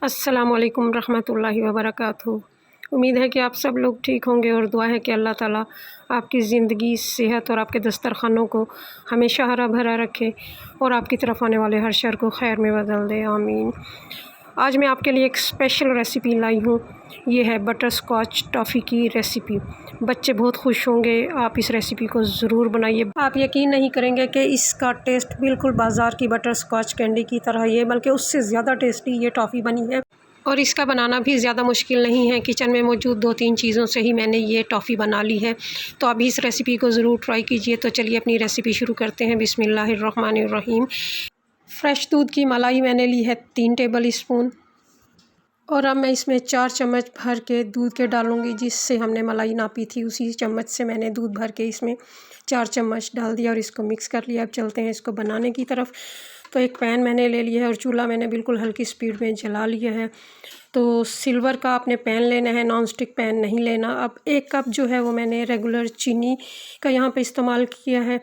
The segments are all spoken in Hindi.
अस्सलामुअलैकुम रहमतुल्लाहि व बरकातुहू। उम्मीद है कि आप सब लोग ठीक होंगे और दुआ है कि अल्लाह ताला आपकी ज़िंदगी, सेहत और आपके दस्तरख़ानों को हमेशा हरा भरा रखे और आपकी तरफ आने वाले हर शर को खैर में बदल दे, आमीन। आज मैं आपके लिए एक स्पेशल रेसिपी लाई हूँ। ये है बटर स्कॉच टॉफ़ी की रेसिपी। बच्चे बहुत खुश होंगे, आप इस रेसिपी को ज़रूर बनाइए। आप यकीन नहीं करेंगे कि इसका टेस्ट बिल्कुल बाज़ार की बटर स्कॉच कैंडी की तरह ही है, बल्कि उससे ज़्यादा टेस्टी ये टॉफ़ी बनी है। और इसका बनाना भी ज़्यादा मुश्किल नहीं है। किचन में मौजूद 2-3 चीज़ों से ही मैंने ये टॉफ़ी बना ली है। तो आप इस रेसिपी को ज़रूर ट्राई कीजिए। तो चलिए अपनी रेसिपी शुरू करते हैं। बिस्मिल्लाहिर्रहमानिर्रहीम। फ़्रेश दूध की मलाई मैंने ली है 3 टेबल स्पून। और अब मैं इसमें 4 चम्मच भर के दूध के डालूँगी। जिससे हमने मलाई नापी थी उसी चम्मच से मैंने दूध भर के इसमें 4 चम्मच डाल दिया और इसको मिक्स कर लिया। अब चलते हैं इसको बनाने की तरफ। तो एक पैन मैंने ले लिया है और चूल्हा मैंने बिल्कुल हल्की स्पीड में जला लिया है। तो सिल्वर का आपने पैन लेना है, नॉन स्टिक पैन नहीं लेना। अब 1 कप जो है वो मैंने रेगुलर चीनी का यहाँ पे इस्तेमाल किया है।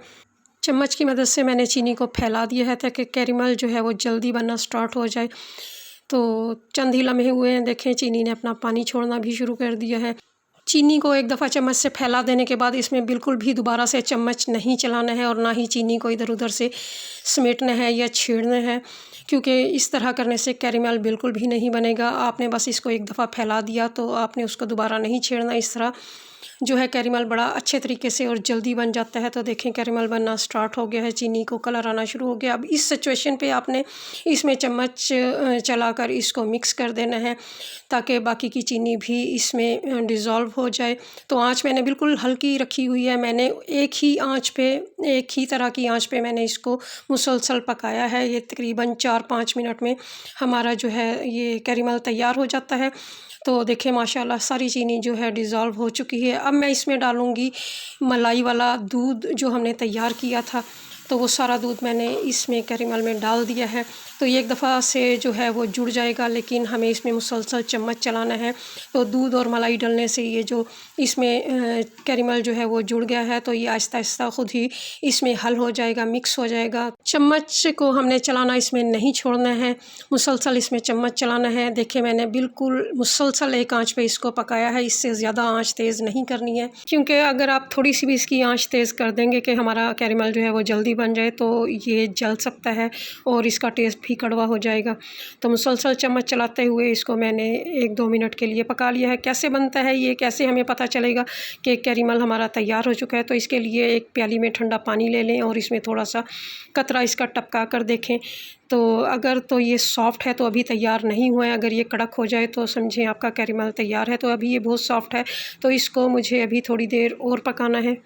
चम्मच की मदद से मैंने चीनी को फैला दिया है ताकि कैरेमल जो है वो जल्दी बनना स्टार्ट हो जाए। तो चंद ही लम्हे हुए हैं, देखें चीनी ने अपना पानी छोड़ना भी शुरू कर दिया है। चीनी को एक दफ़ा चम्मच से फैला देने के बाद इसमें बिल्कुल भी दोबारा से चम्मच नहीं चलाना है और ना ही चीनी को इधर उधर से समेटना है या छेड़ना है, क्योंकि इस तरह करने से कैरेमल बिल्कुल भी नहीं बनेगा। आपने बस इसको एक दफ़ा फैला दिया तो आपने उसको दोबारा नहीं छेड़ना। इस तरह जो है कैरेमल बड़ा अच्छे तरीके से और जल्दी बन जाता है। तो देखें कैरेमल बनना स्टार्ट हो गया है, चीनी को कलर आना शुरू हो गया। अब इस सिचुएशन पे आपने इसमें चम्मच चलाकर इसको मिक्स कर देना है ताकि बाकी की चीनी भी इसमें डिज़ोल्व हो जाए। तो आँच मैंने बिल्कुल हल्की रखी हुई है। मैंने एक ही तरह की आँच पे मैंने इसको मुसलसल पकाया है। ये तकरीबन 4-5 मिनट में हमारा जो है ये कैरेमल तैयार हो जाता है। तो देखिए माशाल्लाह सारी चीनी जो है डिज़ोल्व हो चुकी है। अब मैं इसमें डालूँगी मलाई वाला दूध जो हमने तैयार किया था। तो वो सारा दूध मैंने इसमें कैरेमल में डाल दिया है। तो ये एक दफ़ा से जो है वो जुड़ जाएगा, लेकिन हमें इसमें मुसलसल चम्मच चलाना है। तो दूध और मलाई डलने से ये जो इसमें कैरेमल जो है वो जुड़ गया है। तो ये आहिस्ता आहिस्ता ख़ुद ही इसमें हल हो जाएगा, मिक्स हो जाएगा। चम्मच को हमने चलाना इसमें नहीं छोड़ना है, मुसलसल इसमें चम्मच चलाना है। देखिए मैंने बिल्कुल मुसलसल एक आंच पे इसको पकाया है, इससे ज़्यादा आंच तेज़ नहीं करनी है, क्योंकि अगर आप थोड़ी सी भी इसकी आंच तेज़ कर देंगे कि हमारा कैरेमल जो है वो जल्दी बन जाए तो ये जल सकता है और इसका टेस्ट भी कड़वा हो जाएगा। तो मुसलसल चम्मच चलाते हुए इसको मैंने 1-2 मिनट के लिए पका लिया है। कैसे बनता है ये, कैसे हमें पता चलेगा कि कैरेमल हमारा तैयार हो चुका है? तो इसके लिए एक प्याली में ठंडा पानी ले लें और इसमें थोड़ा सा कतरा इसका टपका कर देखें। तो अगर तो ये सॉफ़्ट है तो अभी तैयार नहीं हुआ है, अगर ये कड़क हो जाए तो समझें आपका कैरेमल तैयार है। तो अभी ये बहुत सॉफ़्ट है, तो इसको मुझे अभी थोड़ी देर और पकाना है।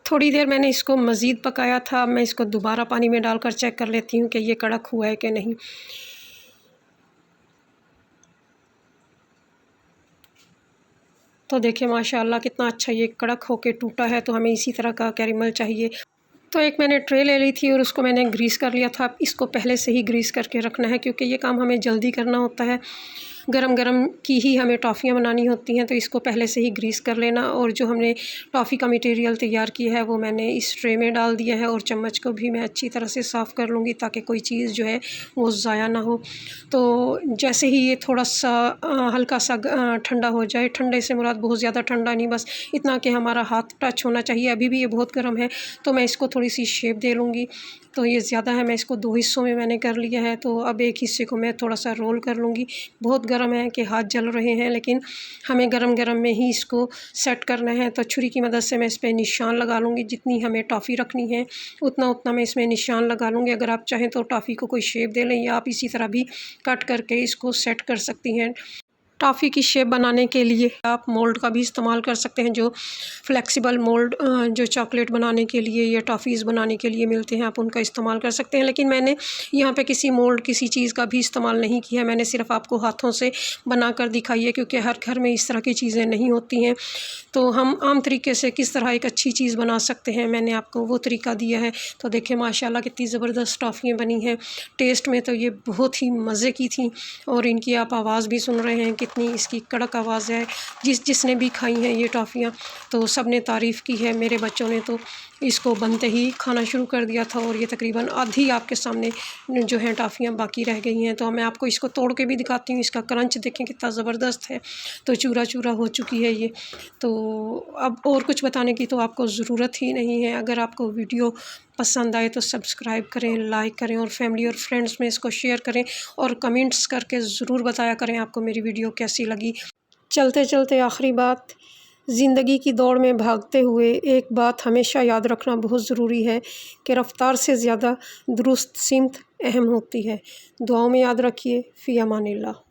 थोड़ी देर मैंने इसको मज़ीद पकाया था। मैं इसको दोबारा पानी में डालकर चेक कर लेती हूँ कि ये कड़क हुआ है कि नहीं। तो देखिए माशाअल्लाह कितना अच्छा ये कड़क होके टूटा है। तो हमें इसी तरह का कैरेमल चाहिए। तो एक मैंने ट्रे ले ली थी और उसको मैंने ग्रीस कर लिया था। इसको पहले से ही ग्रीस करके रखना है, क्योंकि ये काम हमें जल्दी करना होता है। गरम गरम की ही हमें टॉफ़ियाँ बनानी होती हैं, तो इसको पहले से ही ग्रीस कर लेना। और जो हमने टॉफ़ी का मटेरियल तैयार किया है वो मैंने इस ट्रे में डाल दिया है और चम्मच को भी मैं अच्छी तरह से साफ़ कर लूँगी ताकि कोई चीज़ जो है वो ज़ाया ना हो। तो जैसे ही ये थोड़ा सा हल्का सा ठंडा हो जाए, ठंडे से मुराद बहुत ज़्यादा ठंडा नहीं, बस इतना कि हमारा हाथ टच होना चाहिए। अभी भी ये बहुत गर्म है, तो मैं इसको थोड़ी सी शेप दे लूँगी। तो ये ज़्यादा है, मैं इसको 2 हिस्सों में मैंने कर लिया है। तो अब एक हिस्से को मैं थोड़ा सा रोल कर लूँगी। बहुत गर्म है कि हाथ जल रहे हैं, लेकिन हमें गरम गरम में ही इसको सेट करना है। तो छुरी की मदद से मैं इस पे निशान लगा लूँगी। जितनी हमें टॉफ़ी रखनी है उतना उतना मैं इसमें निशान लगा लूँगी। अगर आप चाहें तो टॉफ़ी को कोई शेप दे लें, या आप इसी तरह भी कट करके इसको सेट कर सकती हैं। टॉफ़ी की शेप बनाने के लिए आप मोल्ड का भी इस्तेमाल कर सकते हैं, जो फ्लेक्सिबल मोल्ड जो चॉकलेट बनाने के लिए या टॉफ़ीज़ बनाने के लिए मिलते हैं, आप उनका इस्तेमाल कर सकते हैं। लेकिन मैंने यहाँ पे किसी मोल्ड किसी चीज़ का भी इस्तेमाल नहीं किया है। मैंने सिर्फ़ आपको हाथों से बना कर दिखाई है, क्योंकि हर घर में इस तरह की चीज़ें नहीं होती हैं। तो हम आम तरीके से किस तरह एक अच्छी चीज़ बना सकते हैं, मैंने आपको वो तरीका दिया है। तो देखिए माशाल्लाह कितनी ज़बरदस्त टॉफ़ियाँ बनी हैं। टेस्ट में तो ये बहुत ही मज़े की थी और इनकी आप आवाज़ भी सुन रहे हैं, कितनी इसकी कड़क आवाज़ है। जिसने भी खाई हैं ये टॉफ़ियाँ तो सब ने तारीफ़ की है। मेरे बच्चों ने तो इसको बनते ही खाना शुरू कर दिया था और ये तकरीबन आधी आपके सामने जो है टॉफ़ियाँ बाकी रह गई हैं। तो मैं आपको इसको तोड़ के भी दिखाती हूँ। इसका क्रंच देखें कितना ज़बरदस्त है। तो चूरा चूरा हो चुकी है ये। तो अब और कुछ बताने की तो आपको ज़रूरत ही नहीं है। अगर आपको वीडियो पसंद आए तो सब्सक्राइब करें, लाइक करें और फैमिली और फ्रेंड्स में इसको शेयर करें और कमेंट्स करके ज़रूर बताया करें आपको मेरी वीडियो कैसी लगी। चलते चलते आखिरी बात, ज़िंदगी की दौड़ में भागते हुए एक बात हमेशा याद रखना बहुत ज़रूरी है कि रफ़्तार से ज़्यादा दुरुस्त सिमत अहम होती है। दुआओं में याद रखिए। फ़ी अमानिल्लाह।